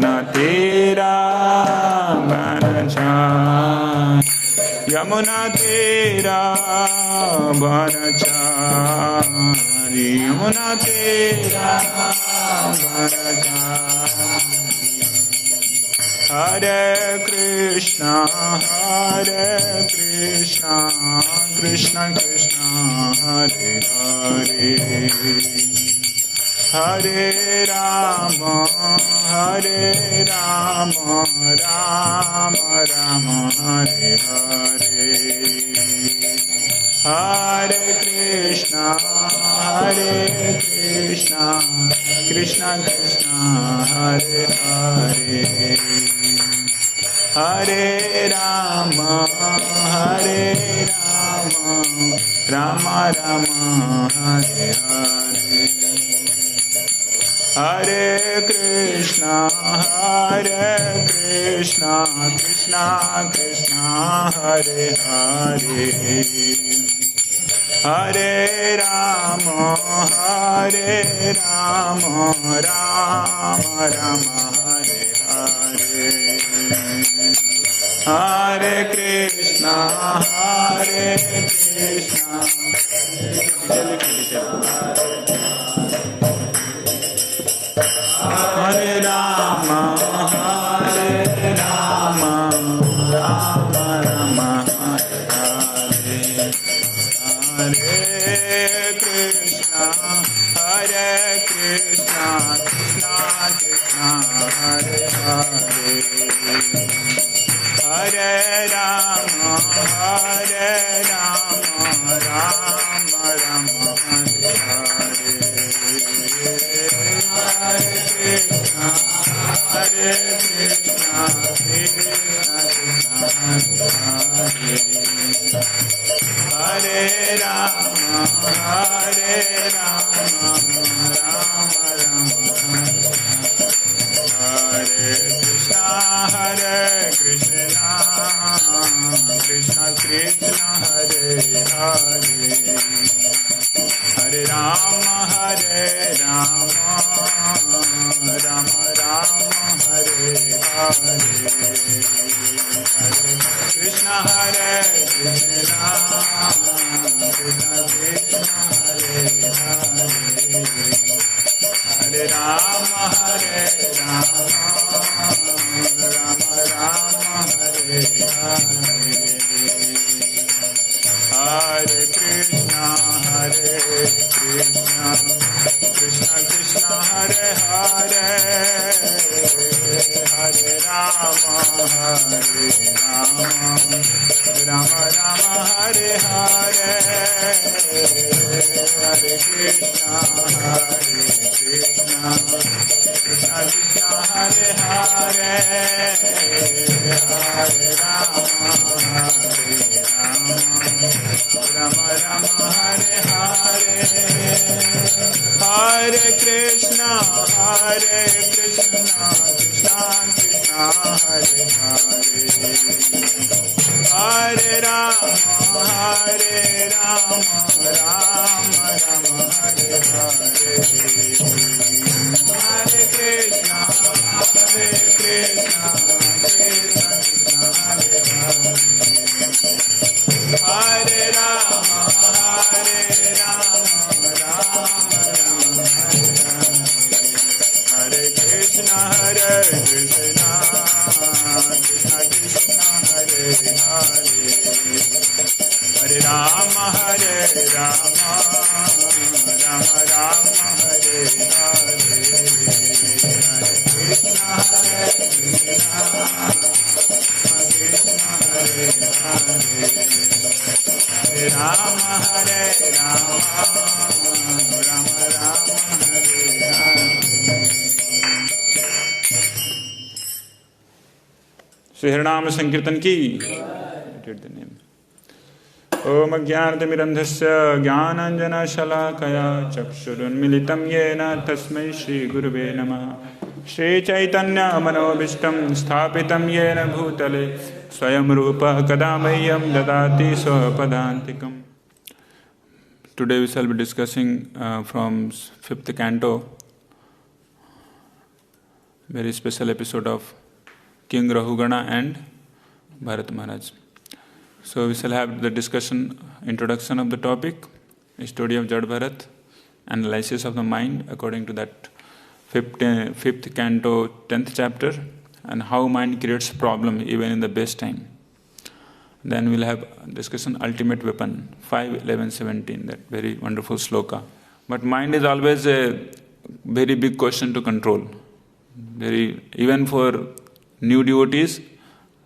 यमुना तेरा बनचारी, यमुना तेरा बनचारी, यमुना तेरा बनचारी। हरे कृष्णा कृष्ण कृष्ण हरे हरे, हरे राम राम राम हरे हरे, हरे कृष्णा कृष्ण कृष्ण हरे हरे, हरे राम राम राम हरे हरे, हरे कृष्णा कृष्ण कृष्ण हरे हरे, हरे राम राम राम हरे हरे, हरे कृष्णा हरे राम राम राम हरे हरे, हरे कृष्णा कृष्ण कृष्ण हरे हरे, हरे राम राम राम हरे हरे, हरे कृष्णा हरे राम राम राम हरे कृष्णा कृष्ण कृष्ण हरे हरे, हरे राम राम राम हरे हरे, हरे कृष्ण कृष्ण कृष्ण हरे हरे, हरे राम राम राम हरे हरे, हरे कृष्णा कृष्ण कृष्ण हरे हरे, हरे राम राम राम हरे हरे, हरे कृष्णा कृष्ण कृष्ण हरे हरे, हरे राम राम हरे हरे, हरे कृष्णा कृष्ण कृष्ण हरे हरे, हरे राम राम राम हरे हरे, हरे कृष्णा कृष्ण कृष्ण हरे हरे, हरे राम राम हरे कृष्णा कृष्ण कृष्ण हरे हरे, हरे राम राम राम हरे हरे, हरे कृष्णा कृष्ण हरे हरे, हरे राम राम राम हरे हरे। श्री हरिनाम संकीर्तन की। ओम अज्ञानतिमिरन्धस्य ज्ञानाञ्जनशलाकया चक्षुरुन्मिलितं येन तस्मै श्रीगुरुवे नमः। श्रीचैतन्यमनोभीष्टं स्थापितं येन भूतले स्वयं रूपः कदा मह्यं ददाति स्वपदान्तिकम्। Today we shall be discussing from 5th canto, very special episode of King Rahugana and Bharat Maharaj. So we shall have the discussion, introduction of the topic, study of Jad Bharat, analysis of the mind according to that fifth canto, 10th chapter, and how mind creates problem even in the best time. Then we'll have discussion ultimate weapon, 5, 11, 17, that very wonderful sloka. But mind is always a very big question to control. Even for new devotees,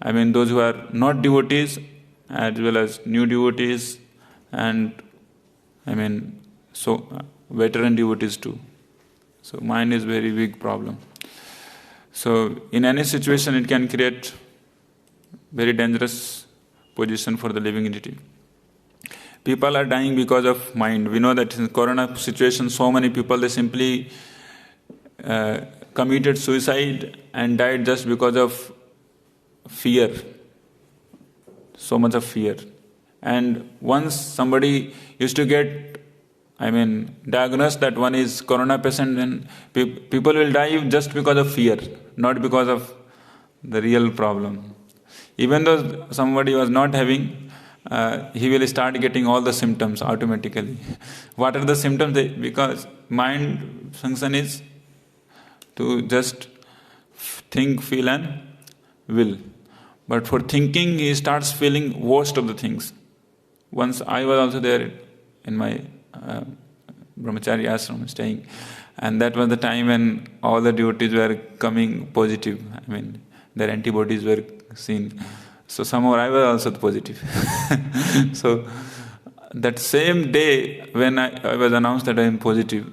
those who are not devotees, as well as new devotees, and veteran devotees too. So mind is very big problem. So in any situation it can create very dangerous position for the living entity. People are dying because of mind. We know that in corona situation, so many people, they simply committed suicide and died just because of fear. So much of fear. And once somebody used to get diagnosed that one is corona patient, then people will die just because of fear, not because of the real problem. Even though somebody was not having, he will start getting all the symptoms automatically. What are the symptoms? Because mind function is to just think, feel and will. But for thinking, he starts feeling worst of the things. Once I was also there in my brahmachari ashram staying, and that was the time when all the devotees were coming positive. Their antibodies were seen. So somehow I was also positive. So that same day when I was announced that I am positive,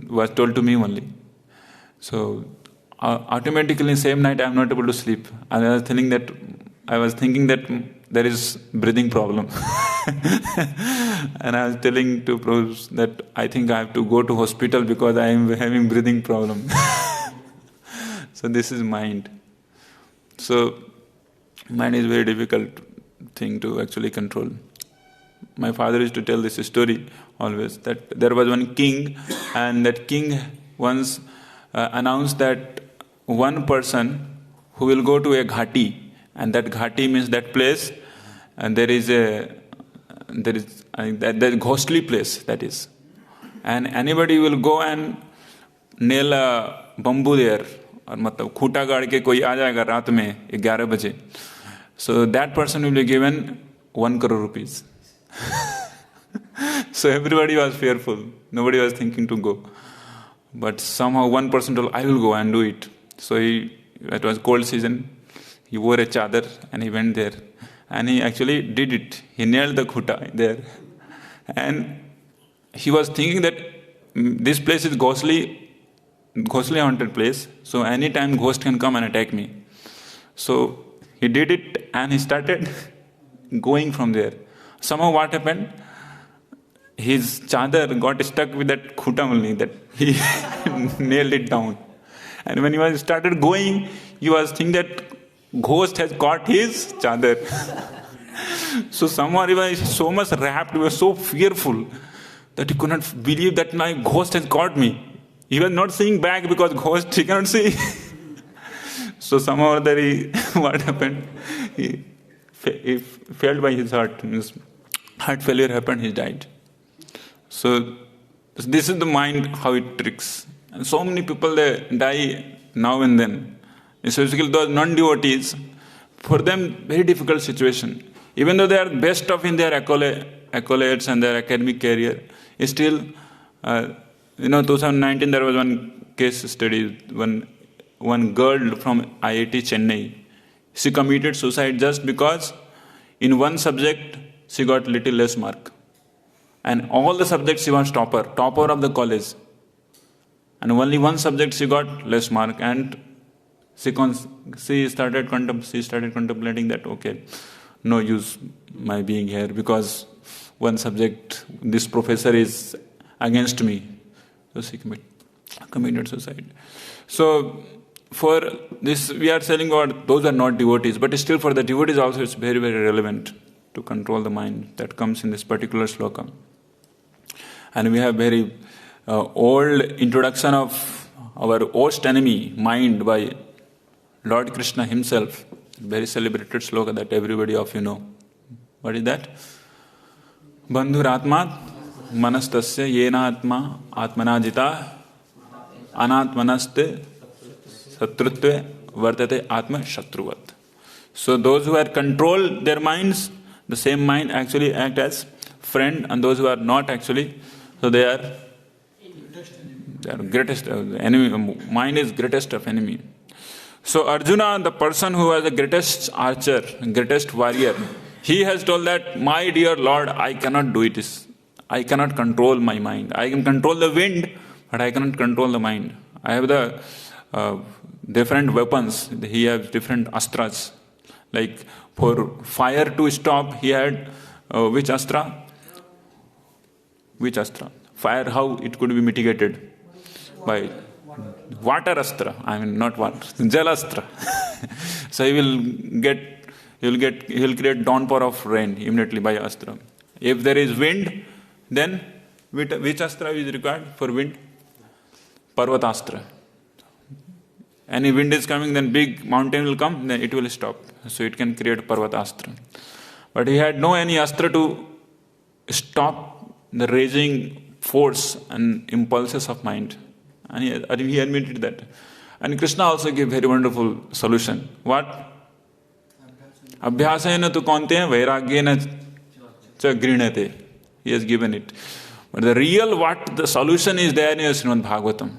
was told to me only. So automatically same night I am not able to sleep. And I was thinking that there is breathing problem. And I was telling to Prabhu that I think I have to go to hospital because I am having breathing problem. So this is mind. So mind is very difficult thing to actually control. My father used to tell this story always, that there was one king, and that king once announced that one person who will go to a ghati, and that ghati means that place, and there is that ghostly place, that is. And anybody will go and nail a bamboo there, और मतलब खूंटा गाड़ के कोई आ जाएगा रात में 11 बजे. So that person will be given 1 crore rupees. So everybody was fearful. Nobody was thinking to go. But somehow one person told, I will go and do it. So it was cold season. He wore a chadar and he went there. And he actually did it. He nailed the khuta there. And he was thinking that this place is ghostly haunted place. So anytime ghost can come and attack me. So he did it and he started going from there. Somehow what happened? His chadar got stuck with that khuta only, that he nailed it down. And when he started going, he was thinking that ghost has caught his chadar. So somehow he was so much wrapped, he was so fearful that he could not believe that my ghost has caught me. He was not seeing back because ghost he cannot see. So somehow what happened? He fell by his heart. Heart failure happened, he died. So this is the mind, how it tricks. And so many people, they die now and then. Especially those non-devotees, for them very difficult situation. Even though they are best off in their accolades and their academic career, still, 2019 there was one case study, one girl from IIT Chennai. She committed suicide just because in one subject she got little less mark. And all the subjects she was topper of the college. And only one subject she got less mark, and she started contemplating that, okay, no use my being here because one subject, this professor is against me. So she committed suicide. So for this, we are saying about those are not devotees, but still for the devotees also it's very, very relevant to control the mind. That comes in this particular sloka. And we have very old introduction of our worst enemy, mind, by Lord Krishna himself. Very celebrated sloka that everybody of you know. What is that? Bandhuratma manastasya yena atma atmana jita anatmanaste satrutve vartate atma shatruvat. So those who are control their minds, the same mind actually act as friend, and those who are not actually, so they are greatest enemy. Mind is greatest of enemy. So Arjuna, the person who was the greatest archer, greatest warrior, he has told that, my dear Lord, I cannot do it. I cannot control my mind. I can control the wind, but I cannot control the mind. I have the different weapons. He has different astras. Like for fire to stop, he had which astra? Which astra? Fire, how it could be mitigated? By water astra. I mean, not water, jal astra. So he will create downpour of rain immediately by astra. If there is wind, then which astra is required for wind? Parvatastra. Any wind is coming, then big mountain will come, then it will stop. So it can create Parvatastra. But he had no any astra to stop the raging force and impulses of mind. And he admitted that. And Krishna also gave very wonderful solution. What? Abhyasena tu kaunteya vairagyena cha grinate. He has given it. But the real what the solution is there in Srimad Bhagavatam.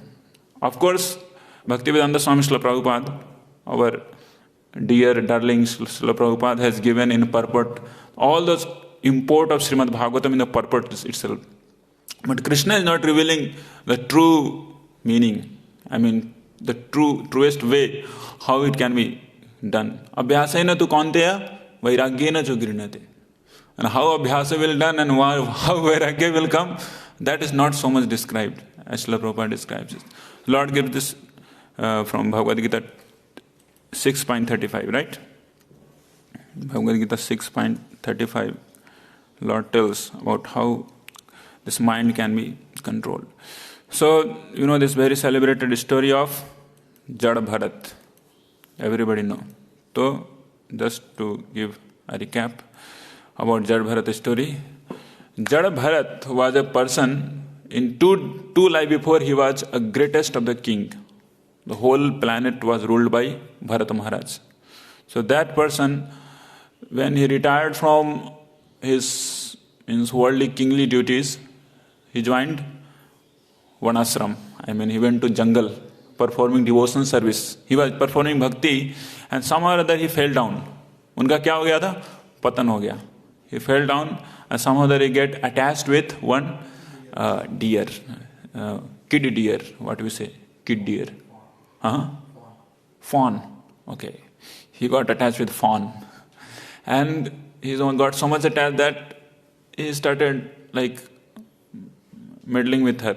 Of course, Bhaktivedanta Swami Srila Prabhupada, our dear darling Srila Prabhupada, has given in purport all those import of Srimad Bhagavatam in the purport itself. But Krishna is not revealing the true meaning. I mean, the truest way how it can be done. Abhyasena tu kaunteya vairagyena jo grinate. And how abhyasa will done and how vairagya will come, that is not so much described as Srila Prabhupada describes it. Lord gives this from Bhagavad Gita 6.35, right? Bhagavad Gita 6.35, Lord tells about how this mind can be controlled. So, you know this very celebrated story of Jada Bharat. Everybody know. So, just to give a recap about Jada Bharat story. Jada Bharat was a person, in two lives before he was a greatest of the king. The whole planet was ruled by Bharata Maharaj. So that person, when he retired from his worldly kingly duties, he joined one ashram. I mean, he went to jungle performing devotional service. He was performing bhakti and somehow or other he fell down. Unka kya ho gaya tha? Patan ho gaya. He fell down and somehow or other he get attached with one deer. Kid deer. What do we say? Kid deer. Fawn. Okay. He got attached with fawn. And he got so much attached that he started like meddling with her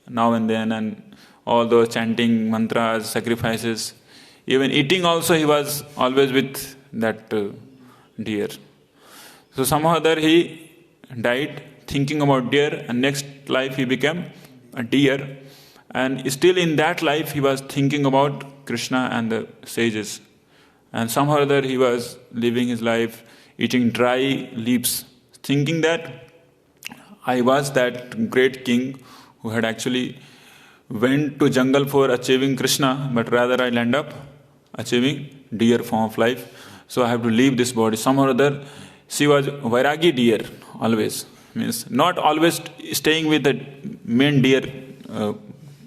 now and then, and all those chanting mantras, sacrifices. Even eating also he was always with that deer. So somehow there he died thinking about deer, and next life he became a deer. And still in that life he was thinking about Krishna and the sages. And somehow or other he was living his life eating dry leaves, thinking that I was that great king who had actually went to jungle for achieving Krishna, but rather I'll end up achieving deer form of life. So I have to leave this body. Somehow or other, she was Vairagi deer always. Means not always staying with the main deer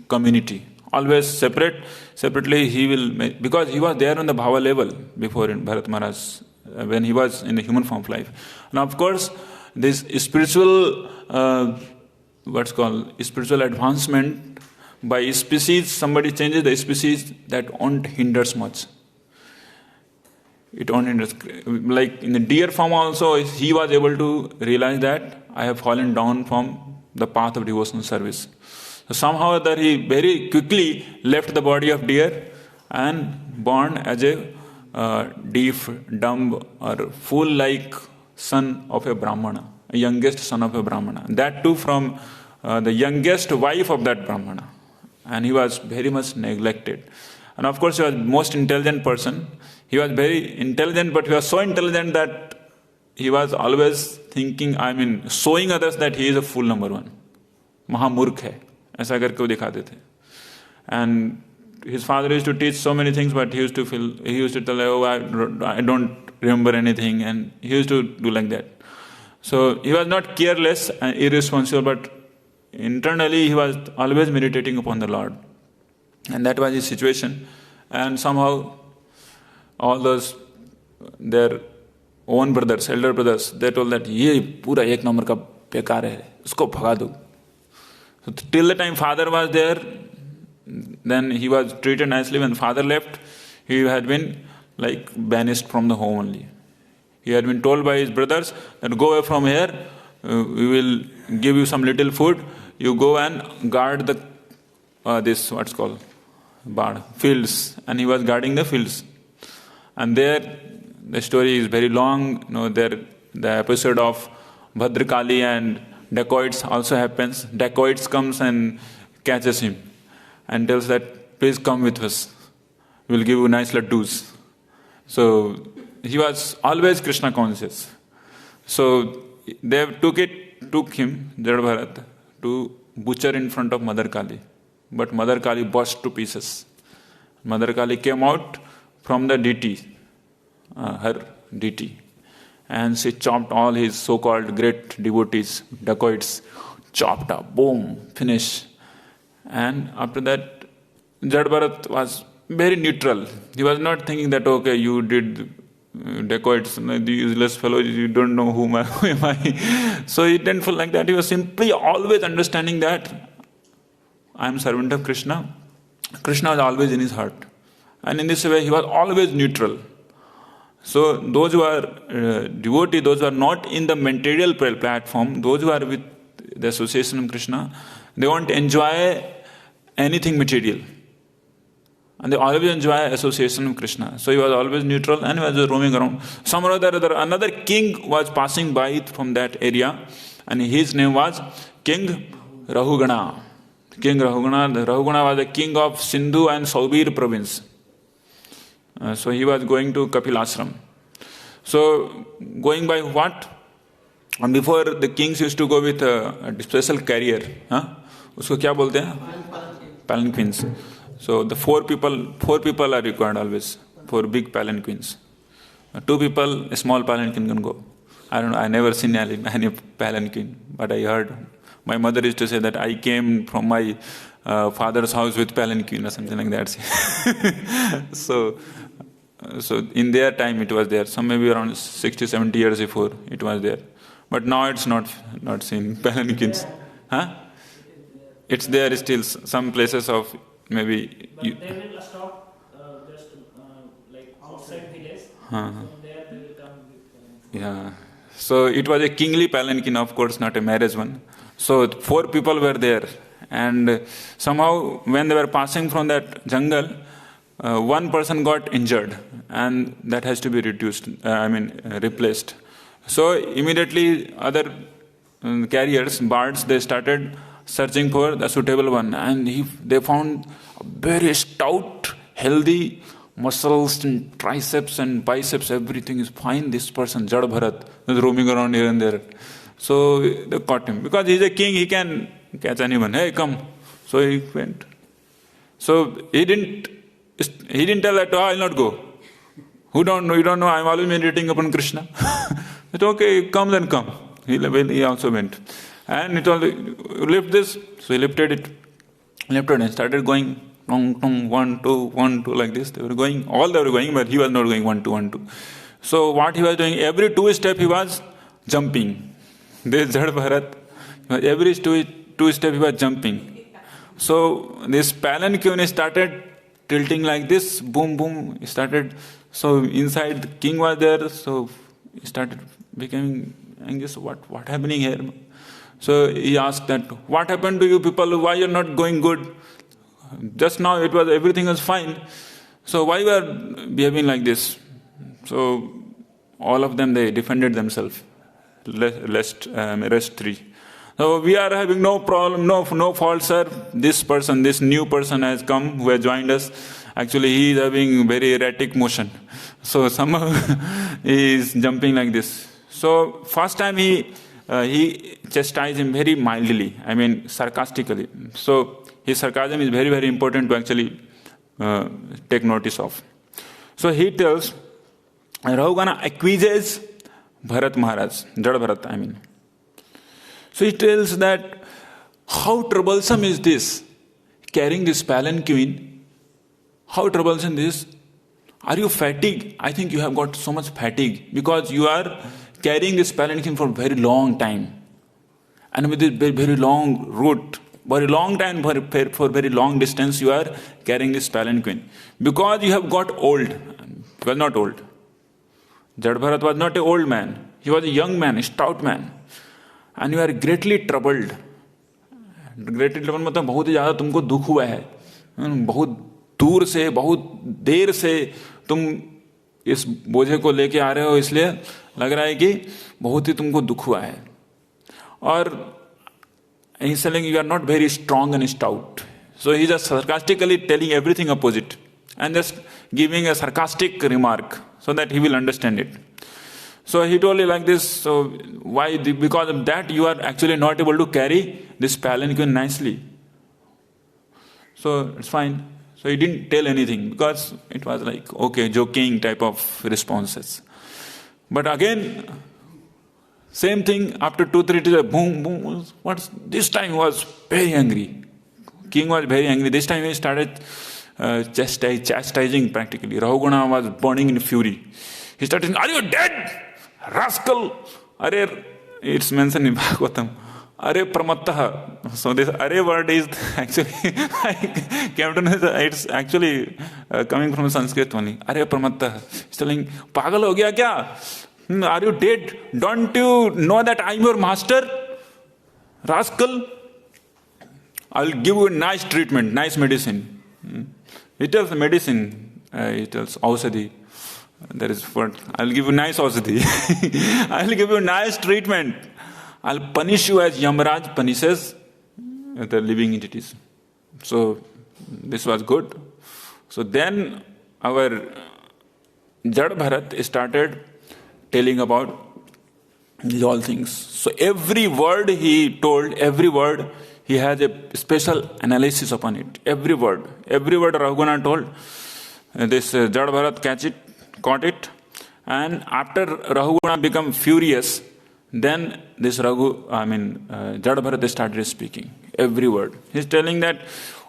community. Always separately he will, because he was there on the bhava level before in Bharat Maharaj, when he was in the human form of life. And of course, this spiritual, spiritual advancement by species, somebody changes the species, that won't hinders much. It won't hinders. Like in the deer form also, he was able to realize that I have fallen down from the path of devotional service. So somehow that he very quickly left the body of deer and born as a deaf, dumb or fool-like son of a Brahmana, a youngest son of a Brahmana. That too from the youngest wife of that Brahmana. and he was very much neglected. And of course, he was the most intelligent person. He was very intelligent, but he was so intelligent that he was always thinking, showing others that he is a fool number one. महामूर्ख है, ऐसा करके वो दिखाते थे. And his father used to teach so many things, but he used to tell, oh, I don't remember anything, and he used to do like that. So he was not careless and irresponsible, but internally he was always meditating upon the Lord. And that was his situation. And somehow all those, their own brothers, elder brothers, they told that ये पूरा एक number का बेकार है, उसको भगा दो. So till the time father was there, then he was treated nicely. When father left, he had been like banished from the home only. He had been told by his brothers that go away from here, we will give you some little food, you go and guard the fields. And he was guarding the fields. And there, the story is very long. The episode of Bhadrakali and dacoits also happens. Dacoits comes and catches him and tells that, please come with us. We'll give you nice laddus. So he was always Krishna conscious. So they took him, Jada Bharat, to butcher in front of Mother Kali. But Mother Kali burst to pieces. Mother Kali came out from the deity, her deity, and she chopped all his so-called great devotees, dacoits, chopped up, boom, finish. And after that, Jada Bharat was very neutral. He was not thinking that, okay, you did dacoits, the useless fellow, you don't know who am I. So he didn't feel like that. He was simply always understanding that I am servant of Krishna. Krishna was always in his heart. And in this way, he was always neutral. So those who are devotees, those who are not in the material platform, those who are with the association of Krishna, they won't enjoy anything material. And they always enjoy association with Krishna. So he was always neutral and he was just roaming around. Some or other, another king was passing by from that area, and his name was King Rahugana. King Rahugana. Rahugana was the king of Sindhu and Saubir province. So he was going to Kapilashram. So going by what? And before, the kings used to go with a special carrier. उसको क्या बोलते हैं? Palanquins. So the four people are required always for big palanquins. 2 people, a small palanquin can go. I don't know, I never seen any palanquin, but I heard. My mother used to say that I came from my father's house with palanquin or something like that. So in their time it was there. Some maybe around 60, 70 years before it was there. But now it's not seen palanquins. It's there still. Some places of maybe. But they will stop just like outside village. From there they will come with. Yeah. So it was a kingly palanquin, of course, not a marriage one. So 4 people were there, and somehow when they were passing from that jungle, one person got injured, and that has to be replaced. So immediately other carriers, bards, they started searching for the suitable one, and they found a very stout, healthy muscles and triceps and biceps, everything is fine. This person, Jada Bharat, is roaming around here and there. So they caught him. Because he's a king, he can catch anyone. Hey, come. So he went. So he didn't tell that, I'll not go. You don't know, I'm always meditating upon Krishna. It's okay, come then come. He also went. And he told, lift this. So he lifted it and started going, 1, 2, 1, 2, like this. They were going, but he was not going 1, 2, 1, 2. So what he was doing, every 2 steps he was jumping. This Jada Bharat, every 2 steps he was jumping. So this palanquin started tilting like this, boom, boom, he started. So inside the king was there, so he started becoming anxious. What happening here? So he asked that, what happened to you people? Why you're not going good? Just now everything was fine. So why you are behaving like this? So all of them, they defended themselves. Rest 3. So we are having no problem, no fault, sir. This person, this new person has come, who has joined us. Actually, he is having very erratic motion. So somehow he is jumping like this. So first time he chastised him very mildly, I mean sarcastically. So his sarcasm is very, very important to actually take notice of. So he tells, Rahugana accuses Bharat Maharaj, Jad Bharat, I mean. So he tells that, how troublesome is this? Carrying this palanquin, how troublesome this? Are you fatigued? I think you have got so much fatigue because you are carrying this palanquin for a very long time. And with this very long route, very long time, for very long distance, you are carrying this palanquin. Because you have got old. He was not old. Jad Bharat was not an old man. He was a young man, a stout man. And you are greatly troubled. Greatly troubled मतलब बहुत ही ज़्यादा तुमको दुख हुआ है. बहुत दूर से, बहुत देर से तुम इस बोझे को लेके आ रहे हो, इसलिए लग रहा है कि बहुत ही तुमको दुख हुआ है. और he's telling you are not very strong and stout. So he's just sarcastically telling everything opposite and just giving a sarcastic remark so that he will understand it. So he told you like this, so why? Because of that you are actually not able to carry this palanquin nicely. So it's fine. So he didn't tell anything because it was like, okay, joking type of responses. But again, same thing after 2-3 days, boom, boom. This time he was very angry. King was very angry. This time he started chastising practically. Rahugana was burning in fury. He started saying, are you dead? Rascal! Are, it's mentioned in Bhagavatam. Are pramattaha. So this are word is actually, I came to know it's actually coming from Sanskrit only. Are pramattaha. He's telling, pagal ho gaya kya? Are you dead? Don't you know that I'm your master? Rascal! I'll give you a nice treatment, nice medicine. He tells medicine, he tells ausadhi. That is what, I'll give you nice ausadhi. I'll give you nice treatment. I'll punish you as Yamraj punishes the living entities. So this was good. So then our Jad Bharat started telling about these all things. So every word he told, every word, he has a special analysis upon it. Every word Rahugana told, this Jad Bharat caught it. And after Rahugana became furious, then this Jad Bharat started speaking. Every word. He's telling that,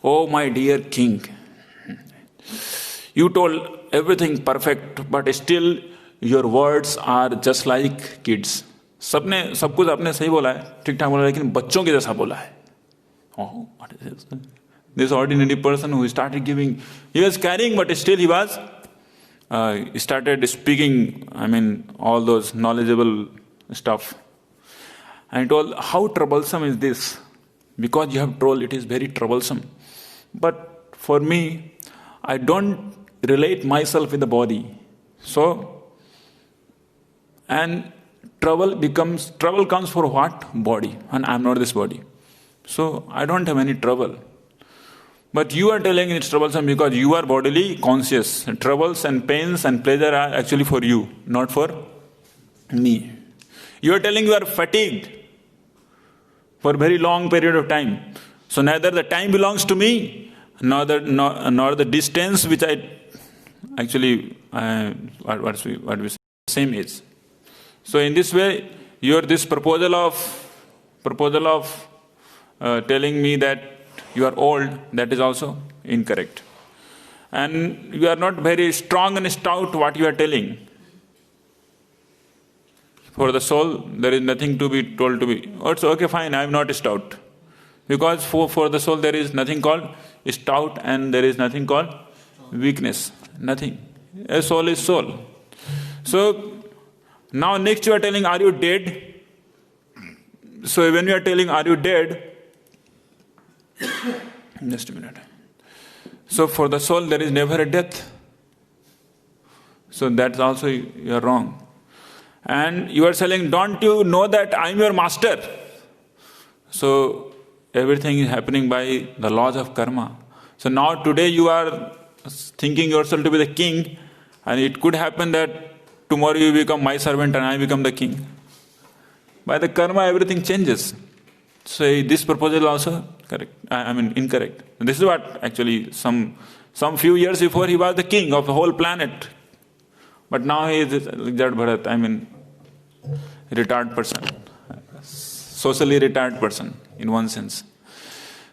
oh my dear king, you told everything perfect, but still your words are just like kids. सबने सब कुछ आपने सही बोला है, ठीक ठाक बोला है, लेकिन बच्चों के जैसा बोला है. Oh, what is this? This ordinary person who started giving, he was carrying, but still he was started speaking. I mean, all those knowledgeable stuff. And he told, how troublesome is this? Because you have told it is very troublesome. But for me, I don't relate myself with the body. So, and trouble comes for what? Body. And I am not this body. So I don't have any trouble. But you are telling it's troublesome because you are bodily conscious. Troubles and pains and pleasure are actually for you, not for me. You are telling you are fatigued for a very long period of time. So neither the time belongs to me, nor the distance which I actually, what we say, same is. So in this way, this proposal of telling me that you are old, that is also incorrect. And you are not very strong and stout what you are telling. For the soul, there is nothing to be told to be. Oh, it's okay, fine, I am not stout. Because for the soul, there is nothing called stout and there is nothing called weakness. Nothing. A soul is soul. So, now next you are telling, are you dead? So when you are telling, are you dead? Just a minute. So for the soul, there is never a death. So that's also you are wrong. And you are saying, don't you know that I am your master? So everything is happening by the laws of karma. So now today you are thinking yourself to be the king, and it could happen that tomorrow you become my servant and I become the king. By the karma, everything changes. So this proposal is also correct. I mean incorrect. This is what actually some few years before he was the king of the whole planet, but now he is Jad Bharat. I mean retired person, socially retired person in one sense.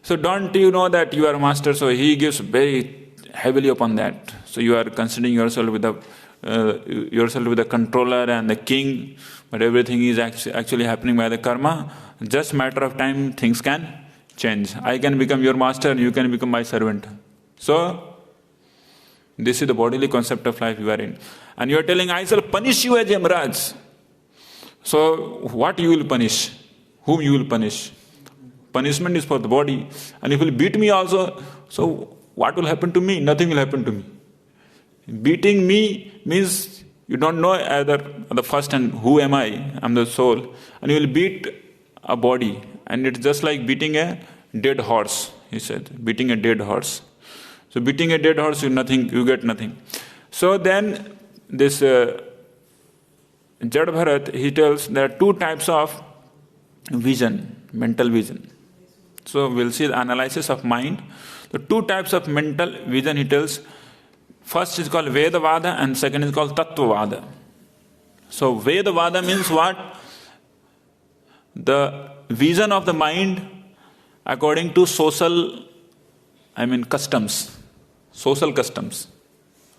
So don't you know that you are master? So he gives very heavily upon that. So you are considering yourself with the controller and the king, but everything is actually happening by the karma. Just matter of time, things can change. I can become your master and you can become my servant. So this is the bodily concept of life you are in. And you are telling, I shall punish you as Yamraj. So what you will punish? Whom you will punish? Punishment is for the body. And if you will beat me also, so what will happen to me? Nothing will happen to me. Beating me means you don't know either the first and who am I? I'm the soul. And you will beat a body. And it's just like beating a dead horse, he said. Beating a dead horse. So beating a dead horse, you get nothing. So then this Jad Bharat, he tells there are two types of vision, mental vision. So we'll see the analysis of mind. The two types of mental vision he tells. First is called Vedavada and second is called Tattvavada. So Vedavada means what? The vision of the mind according to social, customs. Social customs.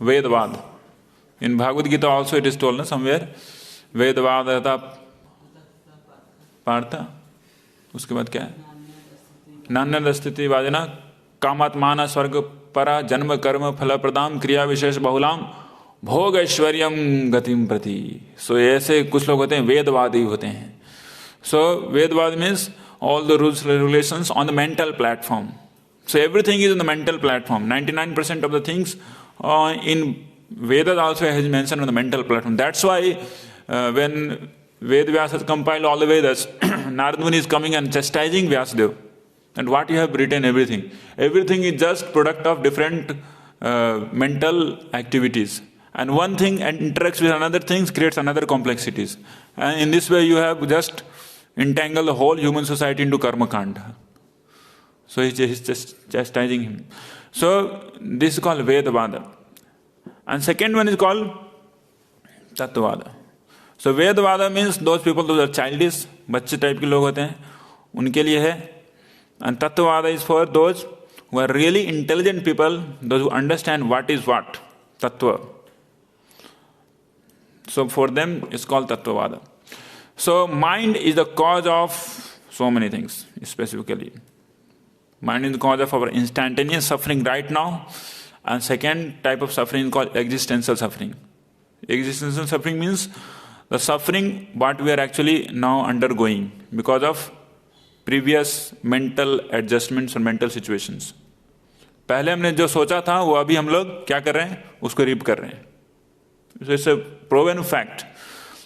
Vedavada. In Bhagavad Gita also it is told somewhere. Vedavada Partha. उसके बाद क्या है? नान्य स्थिति वाजना कामात्माना स्वर्ग परा जन्म कर्म फल प्रदाम क्रिया विशेष बहुलाम भोग ऐश्वर्यम गतिम प्रति. सो ऐसे कुछ लोग होते हैं वेदवादी होते हैं. सो वेदवाद means all the rules regulations on the mental platform. So everything is on the mental platform. 99% of the things in Vedas also has mentioned on the mental platform. That's why when Ved Vyasa compiled all the Vedas, Narad Muni is coming and chastising Vyasadeva. And what you have written, everything. Everything is just product of different mental activities. And one thing interacts with another thing, creates another complexities. And in this way you have just entangled the whole human society into karma kanda. So he's just chastising him. So this is called Vedavada. And second one is called Tattvavada. So Vedavada means those people those are childish, बच्चे type के लोग होते हैं, उनके लिए है. And Tattvavada is for those who are really intelligent people, those who understand what is what, Tattva. So for them it's called Tattvavada. So mind is the cause of so many things, specifically. Mind is the cause of our instantaneous suffering right now. And second type of suffering is called existential suffering. Existential suffering means the suffering what we are actually now undergoing because of previous mental adjustments or mental situations. पहले हमने जो सोचा था वो अभी हम लोग क्या कर रहे हैं उसको रीप कर रहे हैं. So it's a proven fact.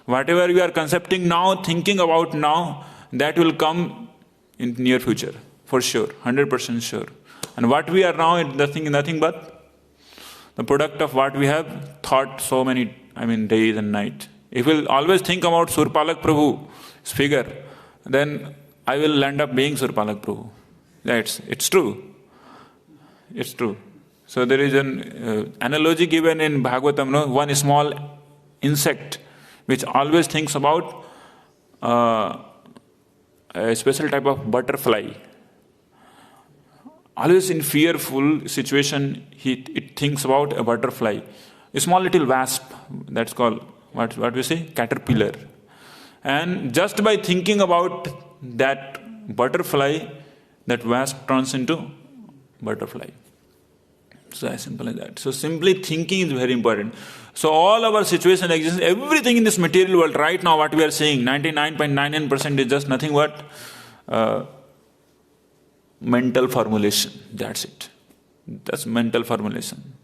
Whatever you are concepting now, thinking about now, that will come in near future, for sure, 100% sure. And what we are now is nothing but the product of what we have thought so many, days and nights. If we'll always think about Surpalak Prabhu's figure, then I will end up being Surpalak Prabhu. It's true. It's true. So there is an analogy given in Bhagavatam, no? One small insect which always thinks about a special type of butterfly. Always in fearful situation, it thinks about a butterfly. A small little wasp, that's called, what we say? Caterpillar. And just by thinking about that butterfly, that wasp turns into butterfly. So as simple as that. So simply thinking is very important. So all our situation exists, everything in this material world right now, what we are seeing, 99.99% is just nothing but mental formulation. That's it. That's mental formulation.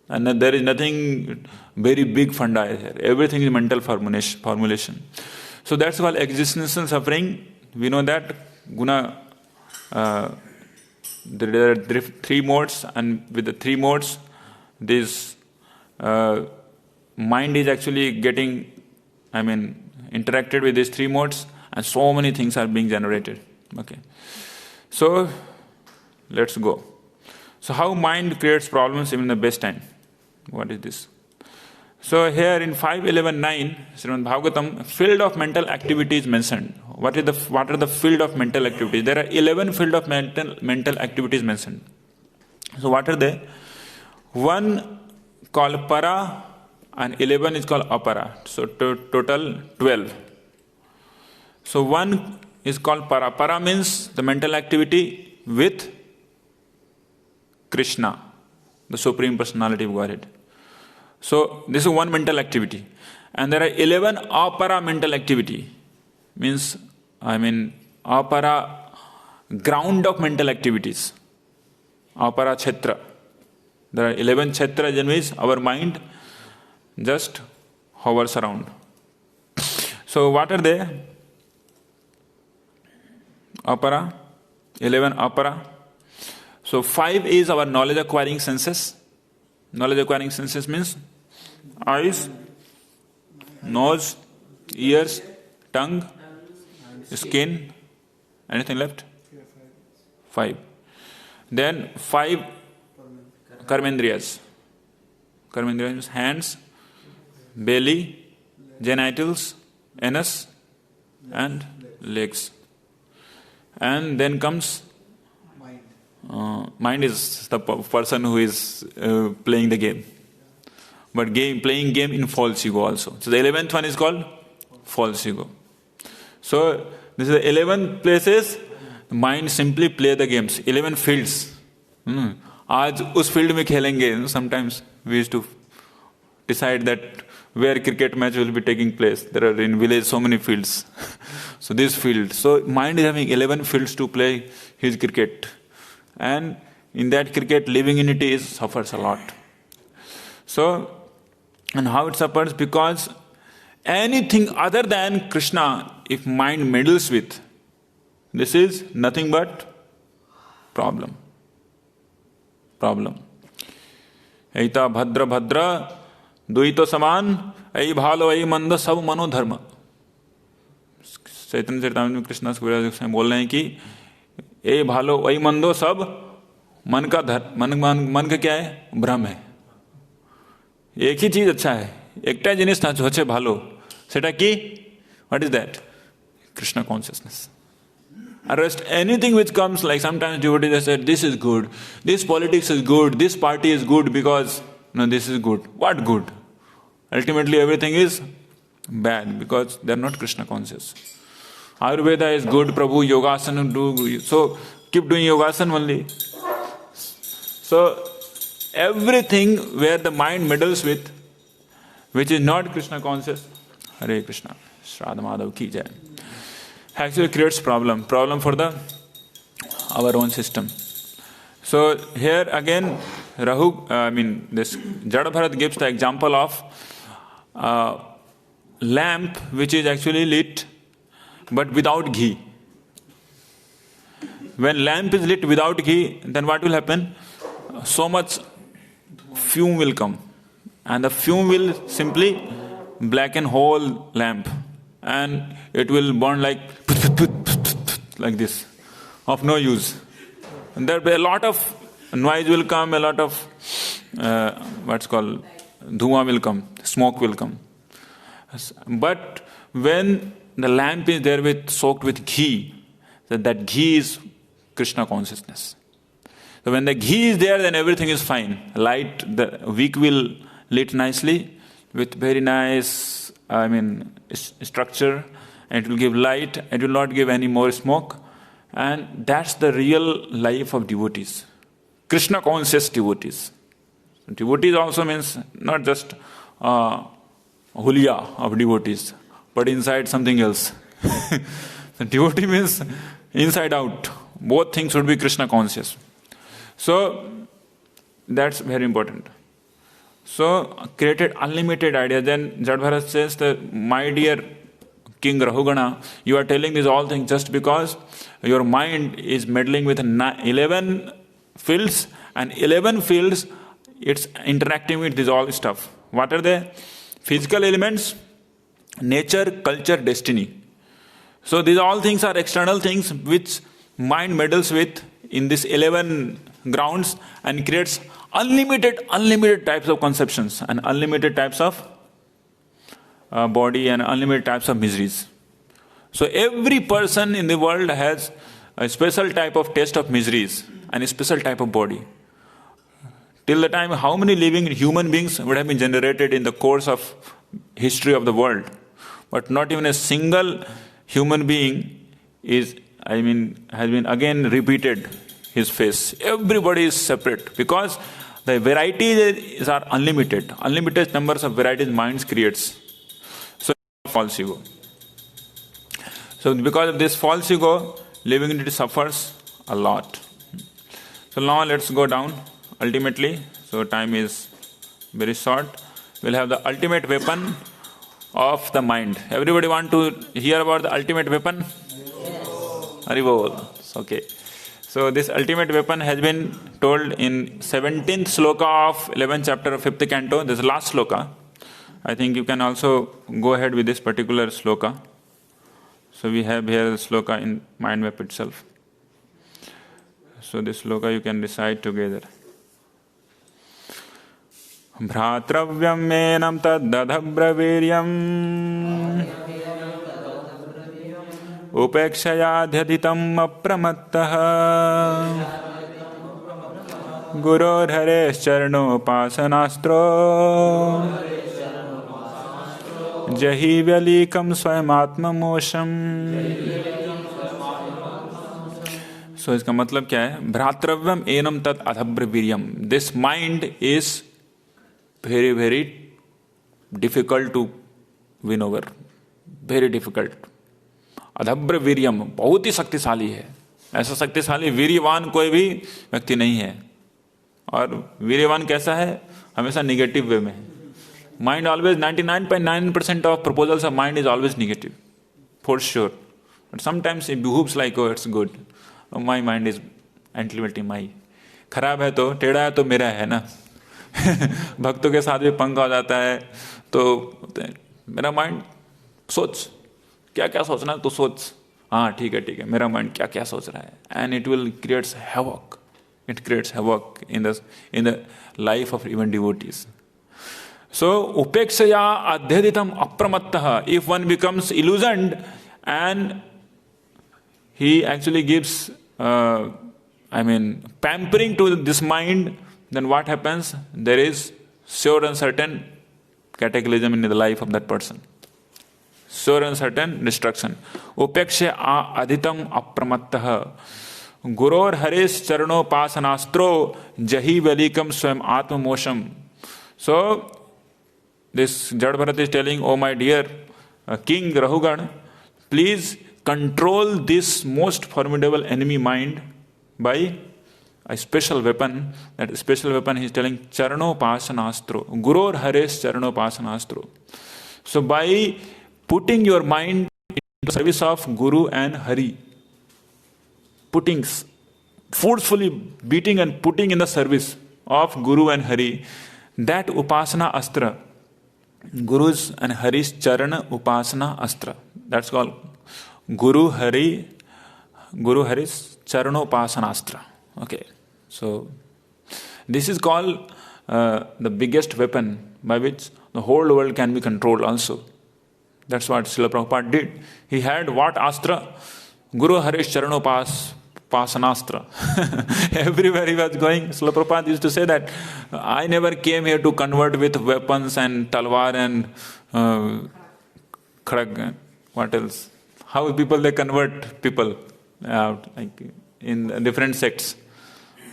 And there is nothing very big funda here. Everything is mental formulation. So that's called existential suffering. We know that guna, there are three modes, and with the three modes, this mind is actually getting, interacted with these three modes, and so many things are being generated. Okay, so let's go. So how mind creates problems even in the best time? What is this? So here in 5.11.9, Srimad Bhagavatam, field of mental activity is mentioned. What are the field of mental activities? There are 11 field of mental activities mentioned. So what are they? One called para and 11 is called apara. So total 12. So one is called para. Para means the mental activity with Krishna, the Supreme Personality of Godhead. So this is one mental activity. And there are 11 apara mental activity. Means, apara ground of mental activities. Apara kshetra. There are 11 kshetras in which our mind just hovers around. So what are they? Apara, 11 apara. So 5 is our knowledge acquiring senses. Knowledge acquiring senses means eyes, nose, ears, tongue, skin. Anything left? 5. Then 5 karmendriyas. Karmendriyas means hands, belly, genitals, anus, and legs. And then comes mind is the person who is playing the game. But playing game in false ego also. So the 11th one is called false ego. So this is the 11 places mind simply play the games. 11 fields. आज उस field में खेलेंगे. Sometimes we used to decide that where cricket match will be taking place. There are in village so many fields. So this field. So mind is having 11 fields to play his cricket. And in that cricket, living in it suffers a lot. So, and how it suffers? Because anything other than Krishna, if mind meddles with, this is nothing but problem. Eita bhadra bhadra, duito saman, ei bhalo ei manda sab mano dharma. चैतन्य चरितामृत में कृष्ण बोल रहे हैं कि ए भालो वही मंदो सब मन का क्या है? भ्रम है. एक ही चीज अच्छा है, एकटा जिनिस হচ্ছে ভালো, সেটা কি? What is that? Krishna consciousness. Rest anything which comes, like sometimes devotees have said, this is good, this politics is good, this party is good because this is good. What good? Ultimately everything is bad because they are not Krishna conscious. Ayurveda is good, Prabhu, yogasana do, so keep doing yogasana only. So everything where the mind meddles with, which is not Krishna conscious, Hare Krishna, Shraddha Madhav ki jai, actually creates problem for our own system. So here again, this Jada Bharat gives the example of lamp which is actually lit but without ghee. When lamp is lit without ghee, then what will happen? So much fume will come, and the fume will simply blacken whole lamp, and it will burn like this, of no use. And there will be a lot of noise will come, a lot of dhua will come, smoke will come. But when the lamp is there soaked with ghee, that ghee is Krishna consciousness. So when the ghee is there, then everything is fine. Light, the wick will lit nicely with very nice, structure, and it will give light. It will not give any more smoke, and that's the real life of devotees, Krishna conscious devotees. Devotees also means not just huliya of devotees, but inside something else. The devotee means inside out. Both things should be Krishna conscious. So that's very important. So created unlimited ideas. Then Jada Bharat says that, my dear King Rahugana, you are telling these all things just because your mind is meddling with 11 fields, and 11 fields it's interacting with this all stuff. What are they? Physical elements, nature, culture, destiny. So these all things are external things which mind meddles with in this 11 grounds and creates unlimited types of conceptions and unlimited types of body and unlimited types of miseries. So every person in the world has a special type of taste of miseries and a special type of body. Till the time, how many living human beings would have been generated in the course of history of the world? But not even a single human being has been again repeated his face. Everybody is separate because the varieties are unlimited. Unlimited numbers of varieties minds creates. So false ego. So because of this false ego, living entity suffers a lot. So now let's go down. Ultimately, so time is very short. We'll have the ultimate weapon of the mind. Everybody want to hear about the ultimate weapon? Yes. Haribol. Okay. So this ultimate weapon has been told in 17th sloka of 11th chapter of 5th canto. This is the last sloka. I think you can also go ahead with this particular sloka. So we have here the sloka in mind map itself. So this sloka you can recite together. Bhratravyam menam taddadhabraviryam upekshayadhyaditam apramattah gurorharesh charnopasanastro jahi vyalikam swayamatmamosham. So इसका मतलब क्या है? भ्रातृव्यम annum तत् अधब्रवीर्यम. This mind is very, very difficult to win over. Very difficult. अधब्रवीर्यम बहुत ही शक्तिशाली है. ऐसा शक्तिशाली वीर्यवान कोई भी व्यक्ति नहीं है. और वीर्यवान कैसा है? हमेशा निगेटिव वे में है. Mind always 99.9% of proposals of mind is always negative, for sure. But sometimes it behooves like, oh, it's good. Oh, my mind is ultimately my. खराब है तो टेढ़ा है तो मेरा है ना. भक्तों के साथ भी पंगा हो जाता है तो मेरा माइंड सोच क्या क्या सोचना है तो सोच. हाँ ठीक है मेरा माइंड क्या क्या सोच रहा है. And it will creates havoc. It creates havoc in the life of even devotees. So upekshaya adhyaditam apramattah. If one becomes illusioned and he actually gives pampering to this mind, then what happens? There is sure and certain cataclysm in the life of that person. Sure and certain destruction. Upekshaya adhitam apramattah. Guror haresh charanopasanastro jahi velikam swam atmamosham. So this Jad Bharat is telling, oh my dear King Rahugan, please control this most formidable enemy mind by a special weapon. That special weapon he is telling charanopasanastro. Guror haresh charanopasanastro. So by putting your mind into service of Guru and Hari, putting forcefully beating and putting in the service of Guru and Hari, that upasana astra, Guru's and Hari's charana upasana astra, that's called Guru Hari's charana astra. Okay, so this is called the biggest weapon by which the whole world can be controlled also. That's what Srila Prabhupada did. He had what astra? Guru Hari's charanopasanastra. Everywhere he was going, Srila Prabhupada used to say that I never came here to convert with weapons and talwar and kharag. What else? How people they convert people like in different sects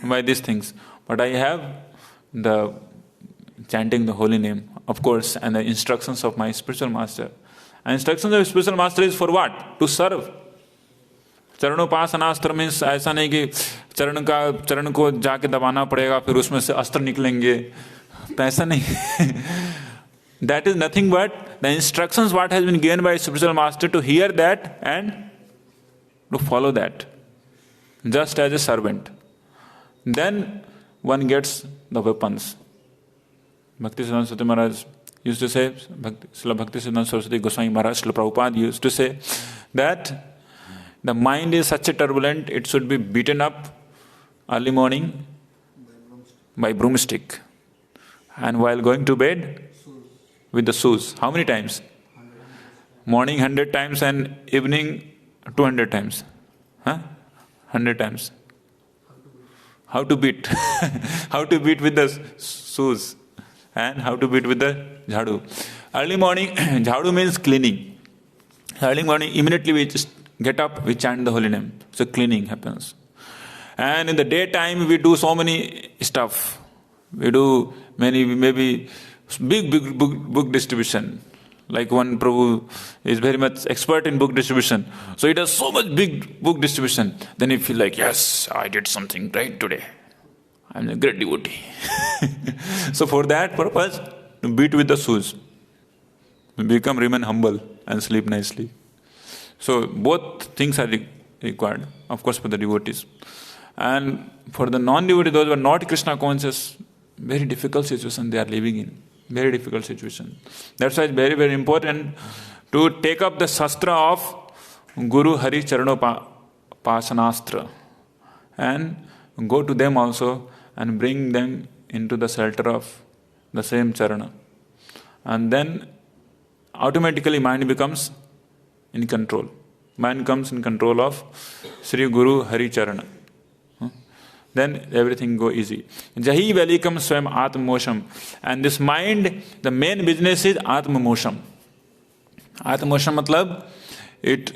by these things. But I have the chanting the holy name, of course, and the instructions of my spiritual master. And instructions of spiritual master is for what? To serve. चरणोपासनास्त्र means ऐसा नहीं कि चरण को जाके दबाना पड़ेगा फिर उसमें से अस्त्र निकलेंगे, तो ऐसा नहीं. That is nothing but the instructions what has been given by spiritual master to hear that and to follow that, just as a servant. Then one gets the weapons. Bhaktisiddhanta Saraswati Maharaj used to say, Srila Bhaktisiddhanta Saraswati Goswami Maharaj, Srila Prabhupada used to say that the mind is such a turbulent, it should be beaten up early morning by broomstick. And while going to bed, with the shoes. How many times? Morning 100 times and evening 200 times. 100 times. How to beat? How to beat with the shoes and how to beat with the jhadu. Early morning, jhadu means cleaning. Early morning, immediately we just get up, we chant the holy name. So cleaning happens. And in the daytime, we do so many stuff. We do maybe big book distribution. Like one Prabhu is very much expert in book distribution. So he does so much big book distribution. Then you feel like, yes, I did something right today. I'm a great devotee. So for that purpose, beat with the shoes. Remain humble and sleep nicely. So both things are required, of course, for the devotees. And for the non-devotees, those who are not Krishna conscious, very difficult situation they are living in. Very difficult situation. That's why it's very, very important to take up the Shastra of Guru Hari Charanopasanaastra and go to them also and bring them into the shelter of the same Charana. And then automatically mind becomes in control. Mind comes in control of Sri Guru Hari Charana. Then everything go easy. Jahi velikam swayam atmamosham. And this mind, the main business is atmamosham. Atmamosham matlab, it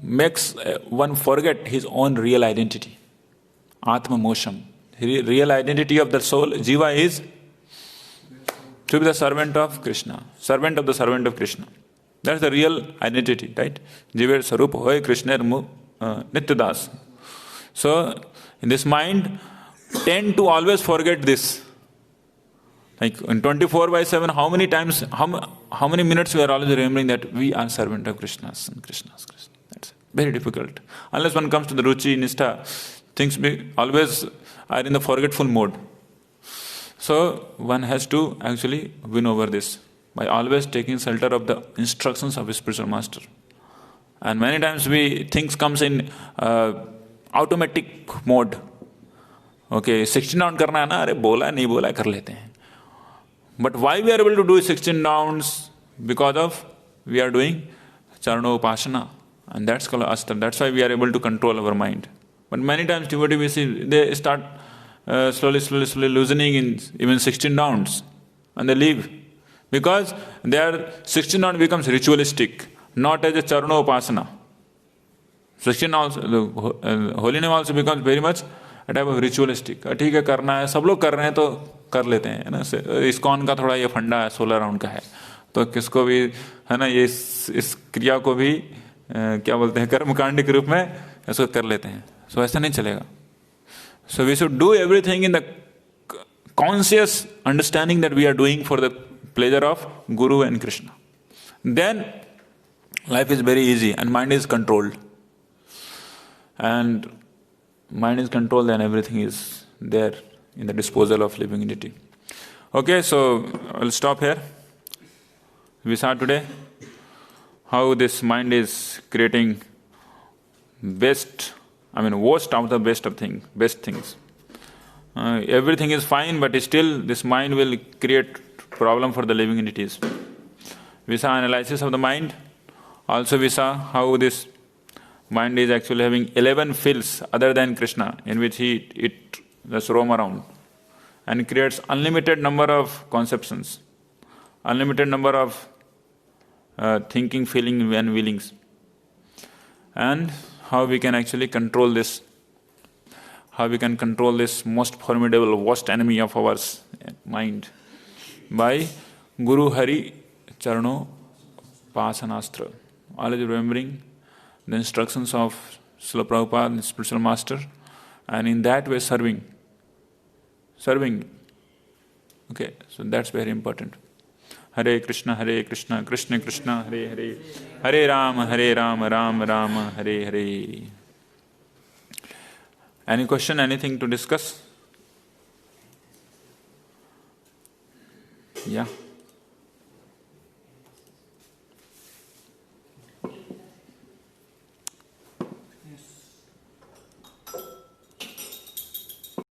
makes one forget his own real identity. Atmamosham. Real identity of the soul, jiva, is to be the servant of Krishna. Servant of the servant of Krishna. That's the real identity, right? Jiver sarup hoy Krishna nityadas. So, in this mind, tend to always forget this. Like in 24/7, how many times, how many minutes we are always remembering that we are servant of Krishna's and Krishna's Krishna. That's very difficult. Unless one comes to the Ruchi, Nistha, things always are in the forgetful mode. So, one has to actually win over this by always taking shelter of the instructions of his spiritual master. And many times things comes in automatic mode. Okay, 16 round karna hai na, अरे बोला नहीं बोला कर लेते हैं. But why we are able to do 16 rounds? Because of we are doing Charanopasana, and that's called astra. That's why we are able to control our mind. But many times devotees we see they start slowly loosening in even 16 rounds, and they leave because their 16 round becomes ritualistic, not as a Charanopasana. 16 also, holy name also becomes very much a type of ritualistic. ठीक है करना है, सब लोग कर रहे हैं तो कर लेते हैं, है ना. ISKCON का थोड़ा ये फंडा है, 16 राउंड का है, तो किसको भी है ना ये इस क्रिया को भी क्या बोलते हैं कर्मकांड के रूप में इसको कर लेते हैं. सो ऐसा नहीं चलेगा. So we should do everything in the conscious understanding that we are doing for the pleasure of Guru and Krishna. Then life is very easy and mind is controlled. And mind is controlled, then everything is there in the disposal of living entity. Okay, so I'll stop here. We saw today how this mind is creating worst out of the best things. Everything is fine, but still this mind will create problem for the living entities. We saw analysis of the mind. Also we saw how this mind is actually having 11 fields other than Krishna, in which it just roam around and creates unlimited number of conceptions, unlimited number of thinking, feeling and willings. And how we can actually control this, how we can control this most formidable, worst enemy of ours, mind, by Guru Hari Charano Pasanastra. Always remembering the instructions of Srila Prabhupada, the spiritual master, and in that way serving Okay, so that's very important. Hare Krishna, Krishna Krishna, Hare Hare, Hare Ram, Ram Ram, Hare Hare. Any question, anything to discuss? Yeah.